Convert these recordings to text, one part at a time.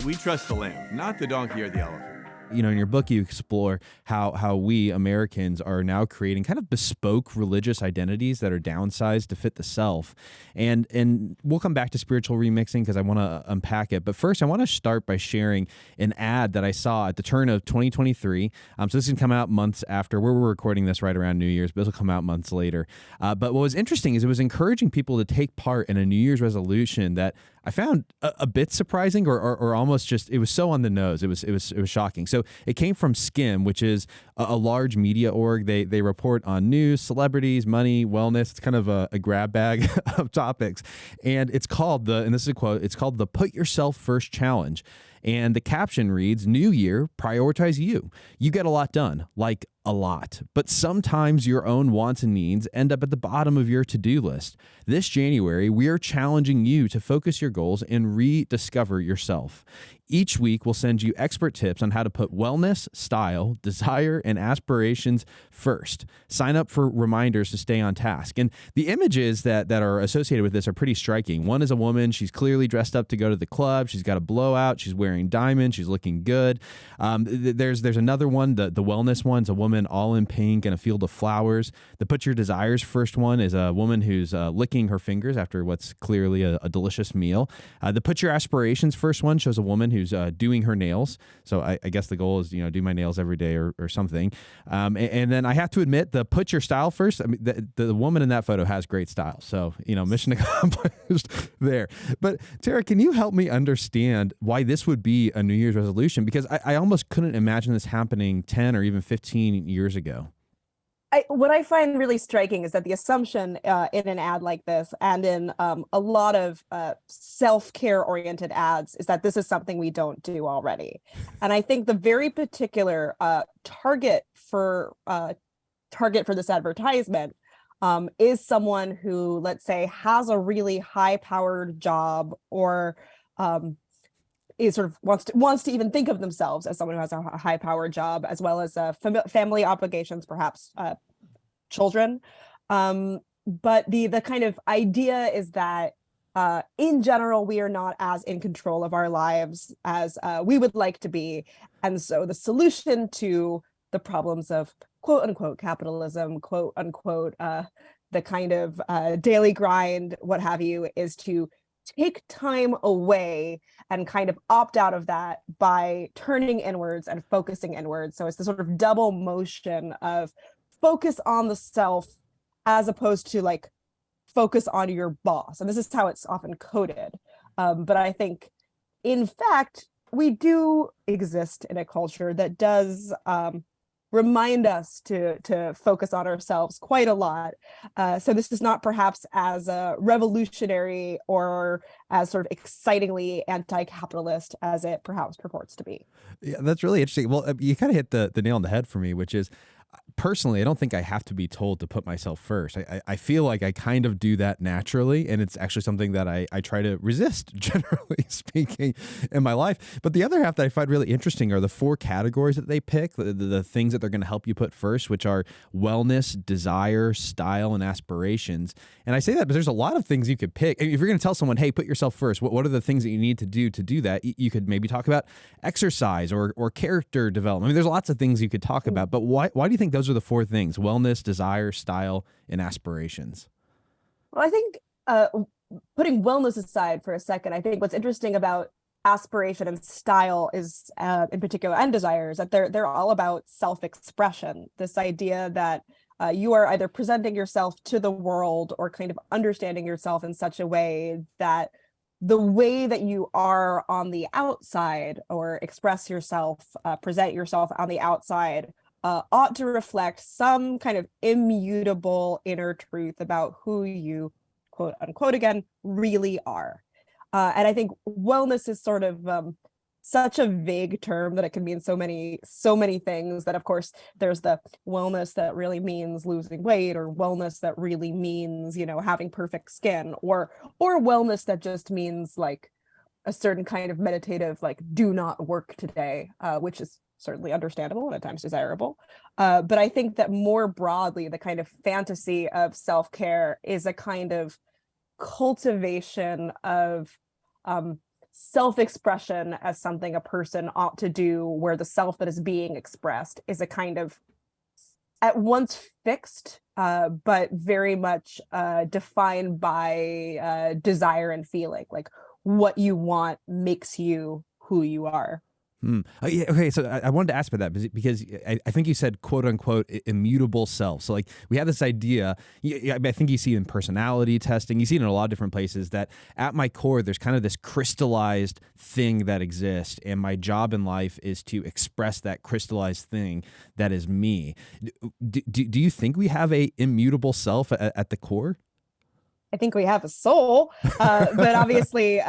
We trust the lamb, not the donkey or the elephant. You know, in your book, you explore how we Americans are now creating kind of bespoke religious identities that are downsized to fit the self. And we'll come back to spiritual remixing because I want to unpack it. But first, I want to start by sharing an ad that I saw at the turn of 2023. So this can come out months after. We're recording this right around New Year's, but this will come out months later. But what was interesting is it was encouraging people to take part in a New Year's resolution that I found a bit surprising, or almost just, it was so on the nose. It was shocking. So it came from Skim, which is a large media org. They report on news, celebrities, money, wellness. It's kind of a grab bag of topics, and it's called and this is a quote. It's called the Put Yourself First Challenge. And the caption reads, "New year, prioritize you. You get a lot done, like a lot. But sometimes your own wants and needs end up at the bottom of your to-do list. This January, we are challenging you to focus your goals and rediscover yourself. Each week, we'll send you expert tips on how to put wellness, style, desire, and aspirations first. Sign up for reminders to stay on task." And the images that are associated with this are pretty striking. One is a woman. She's clearly dressed up to go to the club. She's got a blowout. She's wearing diamonds. She's looking good. There's another one, the wellness one. It's a woman all in pink in a field of flowers. The Put Your Desires First one is a woman who's licking her fingers after what's clearly a delicious meal. The Put Your Aspirations First one shows a woman who's doing her nails. So I guess the goal is, do my nails every day or something. And then I have to admit, the Put Your Style First, I mean, the woman in that photo has great style. So, mission accomplished there. But Tara, can you help me understand why this would be a New Year's resolution? Because I almost couldn't imagine this happening 10 or even 15 years ago. What I find really striking is that the assumption in an ad like this and in a lot of self-care oriented ads is that this is something we don't do already. And I think the very particular target for this advertisement is someone who, let's say, has a really high-powered job, or is sort of wants to even think of themselves as someone who has a high-powered job, as well as family obligations, perhaps children. But the kind of idea is that in general, we are not as in control of our lives as we would like to be. And so the solution to the problems of quote unquote capitalism, quote unquote, the kind of daily grind, what have you, is to take time away and kind of opt out of that by turning inwards and focusing inwards. So it's the sort of double motion of focus on the self as opposed to like focus on your boss. And this is how it's often coded. But I think, in fact, we do exist in a culture that does remind us to focus on ourselves quite a lot. So this is not perhaps as revolutionary or as sort of excitingly anti-capitalist as it perhaps purports to be. Yeah, that's really interesting. Well, you kind of hit the nail on the head for me, which is, personally, I don't think I have to be told to put myself first. I feel like I kind of do that naturally, and it's actually something that I try to resist, generally speaking, in my life. But the other half that I find really interesting are the 4 categories that they pick, the things that they're going to help you put first, which are wellness, desire, style, and aspirations. And I say that because there's a lot of things you could pick. If you're going to tell someone, hey, put yourself first, what are the things that you need to do that? You could maybe talk about exercise or character development. I mean, there's lots of things you could talk about, but why do you think those are the 4 things: wellness, desire, style, and aspirations? Well, I think putting wellness aside for a second, I think what's interesting about aspiration and style is, in particular, and desire, is that they're all about self-expression. This idea that you are either presenting yourself to the world or kind of understanding yourself in such a way that the way that you are on the outside, or express yourself, present yourself on the outside, ought to reflect some kind of immutable inner truth about who you, quote unquote, again, really are. And I think wellness is sort of such a vague term that it can mean so many things, that of course there's the wellness that really means losing weight, or wellness that really means, having perfect skin, or wellness that just means like a certain kind of meditative, like, do not work today, which is certainly understandable and at times desirable. But I think that more broadly, the kind of fantasy of self-care is a kind of cultivation of self-expression as something a person ought to do, where the self that is being expressed is a kind of at once fixed, but very much defined by desire and feeling. Like what you want makes you who you are. Oh, yeah, okay, so I wanted to ask about that because I think you said quote unquote immutable self. So like we have this idea, I think you see it in personality testing, you see it in a lot of different places, that at my core there's kind of this crystallized thing that exists, and my job in life is to express that crystallized thing that is me. Do you think we have a immutable self at the core? I think we have a soul, but obviously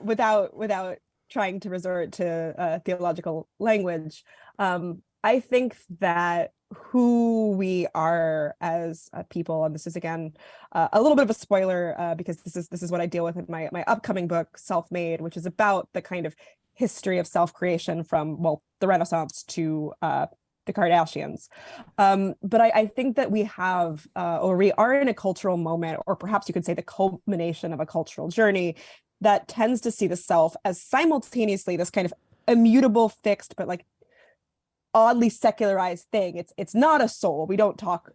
without trying to resort to theological language, I think that who we are as people, and this is again a little bit of a spoiler because this is what I deal with in my upcoming book, Self-Made, which is about the kind of history of self-creation from, well, the Renaissance to the Kardashians. But I think that we have, or we are in a cultural moment, or perhaps you could say the culmination of a cultural journey that tends to see the self as simultaneously this kind of immutable, fixed, but like oddly secularized thing. It's not a soul. We don't talk,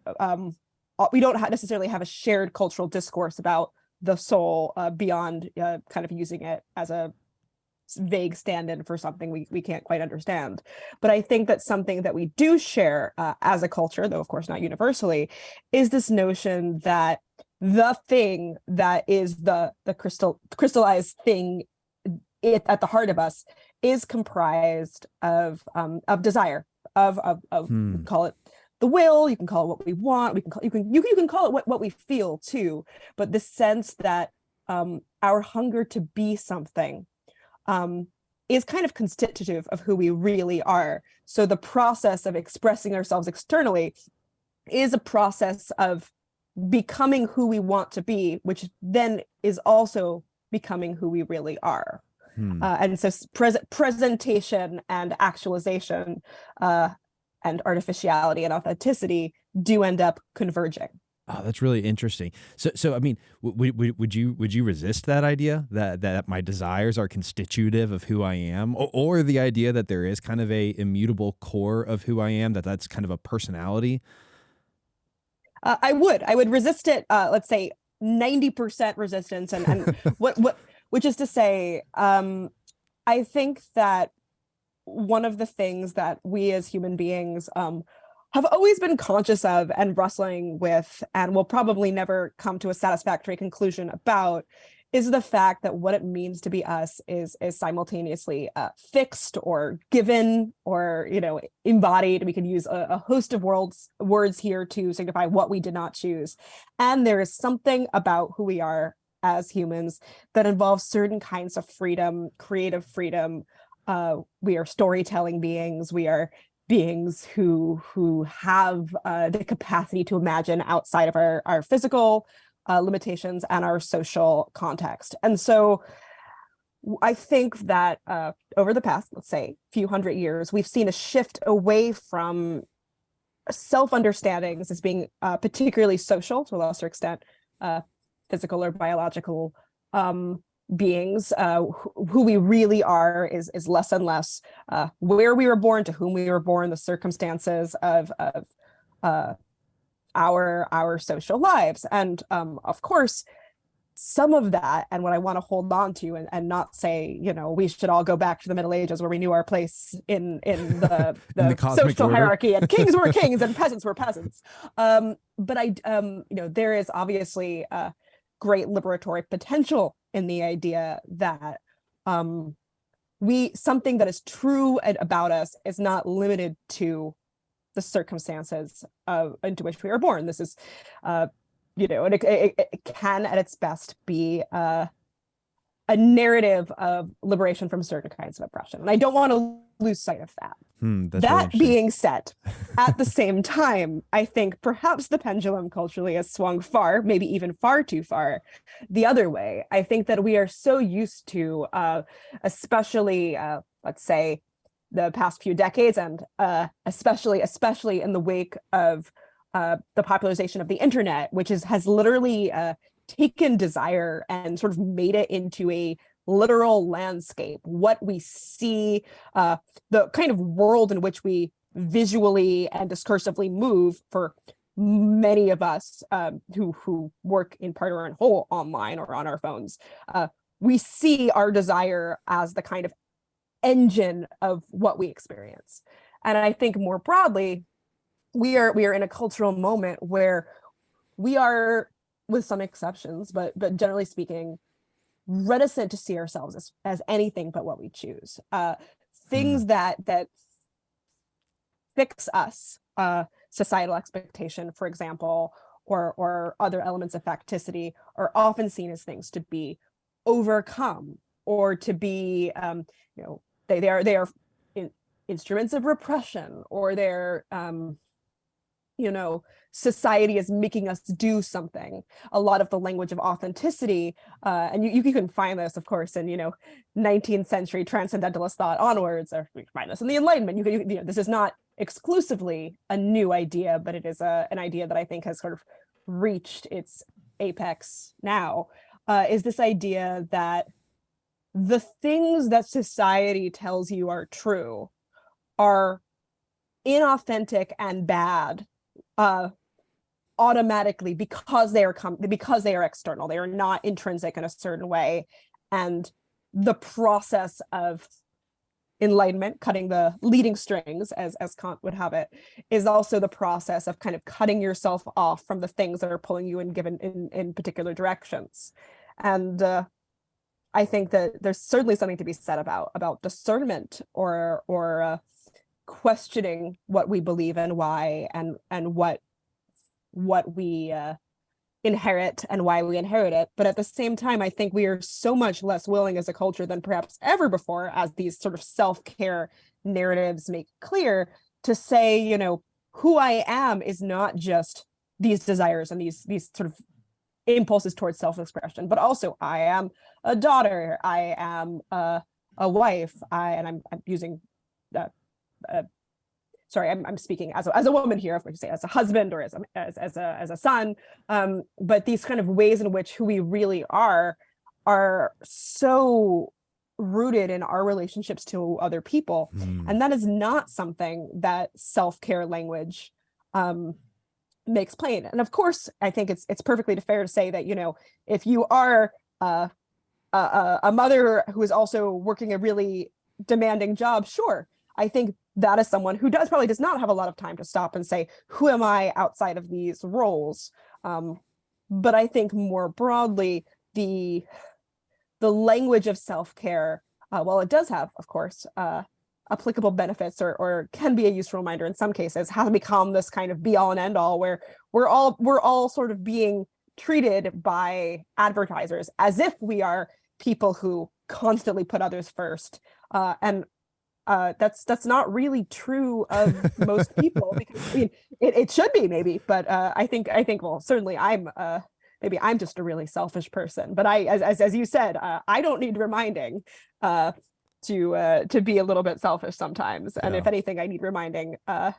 we don't necessarily have a shared cultural discourse about the soul beyond kind of using it as a vague stand-in for something we can't quite understand. But I think that something that we do share as a culture, though of course not universally, is this notion that the thing that is the crystallized thing at the heart of us is comprised of desire, of call it the will, you can call it what we want, you can call it what we feel too, but the sense that our hunger to be something is kind of constitutive of who we really are. So the process of expressing ourselves externally is a process of becoming who we want to be, which then is also becoming who we really are. And so presentation and actualization and artificiality and authenticity do end up converging. Oh, that's really interesting. So I mean, would you resist that idea that my desires are constitutive of who I am, or the idea that there is kind of a immutable core of who I am, that's kind of a personality? I would resist it. Let's say 90% resistance, and which is to say, I think that one of the things that we as human beings have always been conscious of and wrestling with, and will probably never come to a satisfactory conclusion about, is the fact that what it means to be us is simultaneously fixed or given or embodied. We could use a host of words here to signify what we did not choose. And there is something about who we are as humans that involves certain kinds of freedom, creative freedom. We are storytelling beings. We are beings who have the capacity to imagine outside of our physical limitations and our social context. And so I think that over the past, let's say, few hundred years, we've seen a shift away from self-understandings as being particularly social, to a lesser extent, physical or biological beings. Who we really are is less and less where we were born, to whom we were born, the circumstances of our social lives. And of course, some of that, and what I want to hold on to and not say, we should all go back to the Middle Ages where we knew our place in the social hierarchy, and kings were kings and peasants were peasants. But there is obviously great liberatory potential in the idea that something that is true about us is not limited to the circumstances into which we are born. This is, and it can at its best be a narrative of liberation from certain kinds of oppression. And I don't want to lose sight of that. That being said, at the same time, I think perhaps the pendulum culturally has swung far, maybe even far too far, the other way. I think that we are so used to, especially, let's say, the past few decades, and especially in the wake of the popularization of the internet, which has literally taken desire and sort of made it into a literal landscape, what we see, the kind of world in which we visually and discursively move for many of us who work in part or in whole online or on our phones. We see our desire as the kind of engine of what we experience. And I think more broadly, we are in a cultural moment where we are, with some exceptions, but generally speaking, reticent to see ourselves as anything but what we choose. Things that fix us, societal expectation, for example, or other elements of facticity, are often seen as things to be overcome or to be, they are instruments of repression, or they're society is making us do something. A lot of the language of authenticity, and you can find this, of course, in 19th century transcendentalist thought onwards, or you can find this in the Enlightenment. This is not exclusively a new idea, but it is an idea that I think has sort of reached its apex now. Is this idea that the things that society tells you are true are inauthentic and bad automatically because they are external. They are not intrinsic in a certain way, and the process of enlightenment, cutting the leading strings, as Kant would have it, is also the process of kind of cutting yourself off from the things that are pulling you in particular directions. And I think that there's certainly something to be said about discernment or questioning what we believe and why, and what we inherit and why we inherit it. But at the same time, I think we are so much less willing as a culture than perhaps ever before, as these sort of self-care narratives make clear, to say, who I am is not just these desires and these sort of impulses towards self-expression, but also I am a daughter, I am a wife, I'm using sorry, I'm speaking as a woman here, of course, say as a husband or as a son, but these kind of ways in which who we really are so rooted in our relationships to other people, and that is not something that self-care language makes plain. And of course, I think it's perfectly fair to say that if you are a mother who is also working a really demanding job, sure, I think that is someone who probably does not have a lot of time to stop and say, who am I outside of these roles? But I think more broadly, the language of self-care, while it does have, of course, applicable benefits or can be a useful reminder in some cases, has become this kind of be all and end all, where we're all sort of being treated by advertisers as if we are people who constantly put others first. And that's not really true of most people, because it should be maybe, but I think well, certainly maybe I'm just a really selfish person, but as you said, I don't need reminding to be a little bit selfish sometimes, and if anything, I need reminding to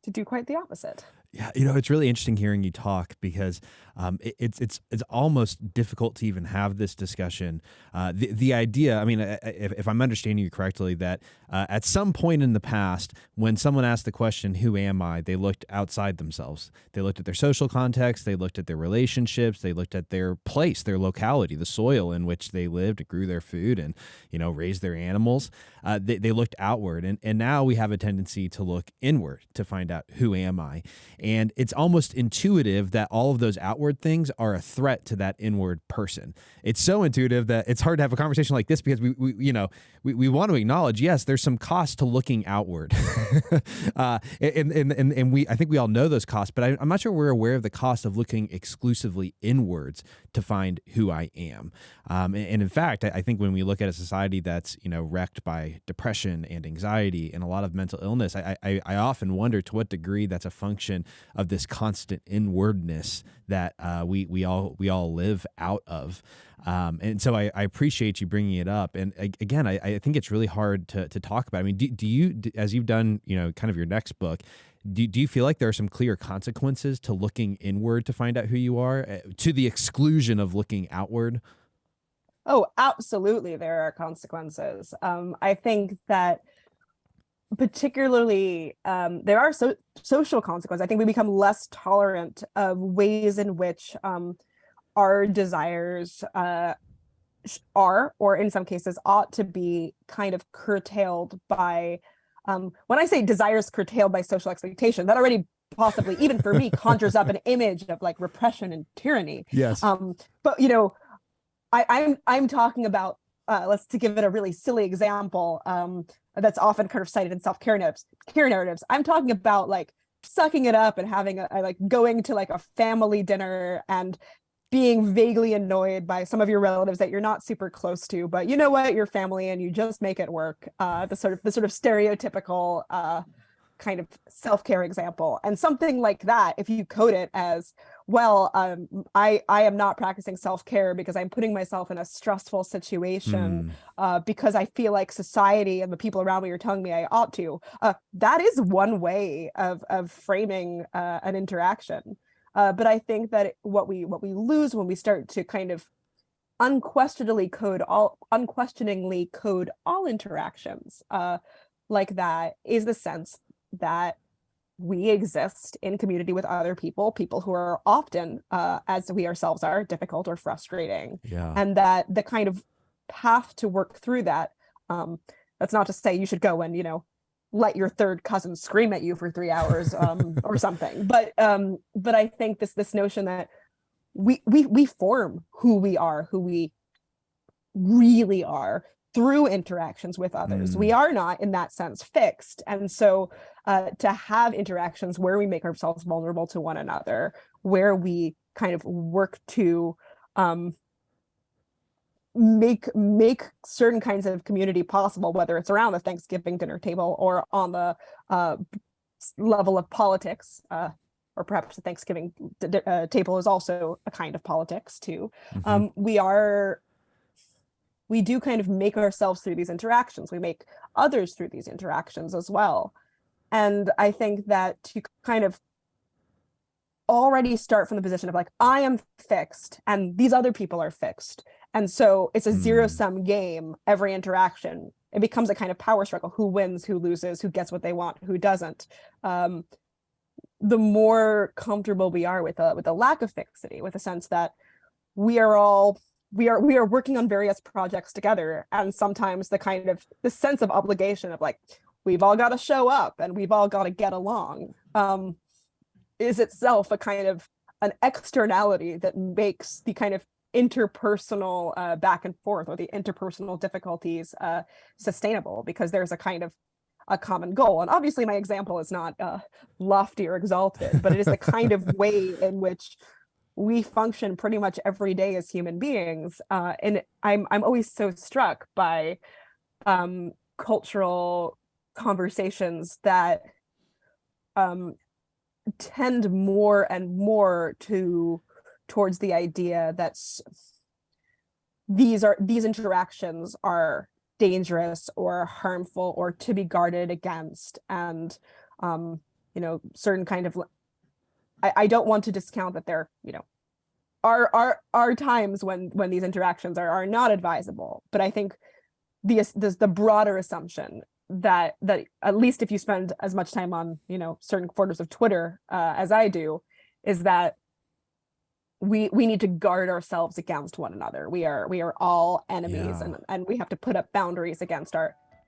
do quite the opposite. Yeah, it's really interesting hearing you talk, because it's almost difficult to even have this discussion. The idea, I mean, if I'm understanding you correctly, that at some point in the past, when someone asked the question, "Who am I?" they looked outside themselves. They looked at their social context, they looked at their relationships, they looked at their place, their locality, the soil in which they lived, grew their food, and raised their animals. They looked outward, and now we have a tendency to look inward to find out, who am I? And it's almost intuitive that all of those outward things are a threat to that inward person. It's so intuitive that it's hard to have a conversation like this, because we want to acknowledge, yes, there's some cost to looking outward. And I think we all know those costs, but I'm not sure we're aware of the cost of looking exclusively inwards to find who I am. And in fact, I think when we look at a society that's, wrecked by depression and anxiety and a lot of mental illness, I often wonder to what degree that's a function of this constant inwardness that we all live out of. And so I appreciate you bringing it up. And again, I think it's really hard to talk about. I mean, do you, as you've done, kind of your next book, do you feel like there are some clear consequences to looking inward to find out who you are, to the exclusion of looking outward? Oh, absolutely, there are consequences. I think that particularly there are social consequences. I think we become less tolerant of ways in which our desires are, or in some cases ought to be, kind of curtailed by, when I say desires curtailed by social expectation, that already possibly, even for me, conjures up an image of like repression and tyranny. Yes. But I'm talking about, let's to give it a really silly example, that's often kind of cited in self-care narratives. I'm talking about like sucking it up and having like going to like a family dinner and being vaguely annoyed by some of your relatives that you're not super close to, but you know what, you're family and you just make it work. The sort of stereotypical kind of self-care example. And something like that, if you code it as, well, I am not practicing self-care because I'm putting myself in a stressful situation because I feel like society and the people around me are telling me I ought to. That is one way of framing an interaction. But I think that what we lose when we start to kind of unquestioningly code all interactions like that is the sense that we exist in community with other people who are often, as we ourselves are, difficult or frustrating. Yeah. And that the kind of path to work through that, that's not to say you should go and, let your third cousin scream at you for 3 hours or something. But I think this notion that we form who we really are through interactions with others. We are not, in that sense, fixed. And so to have interactions where we make ourselves vulnerable to one another, where we kind of work to make certain kinds of community possible, whether it's around the Thanksgiving dinner table or on the level of politics, or perhaps the Thanksgiving table is also a kind of politics too. We do kind of make ourselves through these interactions. We make others through these interactions as well. And I think that to kind of already start from the position of like, I am fixed and these other people are fixed. And so it's a zero-sum game, every interaction. It becomes a kind of power struggle. Who wins, who loses, who gets what they want, who doesn't. The more comfortable we are with a lack of fixity, with a sense that we are working on various projects together, and sometimes the sense of obligation of like, we've all got to show up and we've all got to get along, is itself a kind of an externality that makes the kind of interpersonal back and forth, or the interpersonal difficulties sustainable, because there's a kind of a common goal. And obviously my example is not lofty or exalted, but it is the kind of way in which we function pretty much every day as human beings. And I'm always so struck by cultural conversations that tend more and more towards the idea that these interactions are dangerous or harmful or to be guarded against. And certain kind of, I don't want to discount that there are times when these interactions are not advisable, but I think the broader assumption that at least if you spend as much time on certain quarters of Twitter as I do, is that we need to guard ourselves against one another. We are all enemies, and we have to put up boundaries against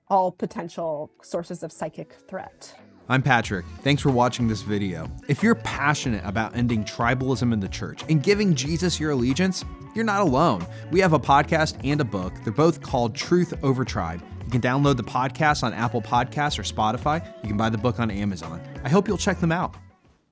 all potential sources of psychic threat. I'm Patrick. Thanks for watching this video. If you're passionate about ending tribalism in the church and giving Jesus your allegiance, you're not alone. We have a podcast and a book. They're both called Truth Over Tribe. You can download the podcast on Apple Podcasts or Spotify. You can buy the book on Amazon. I hope you'll check them out.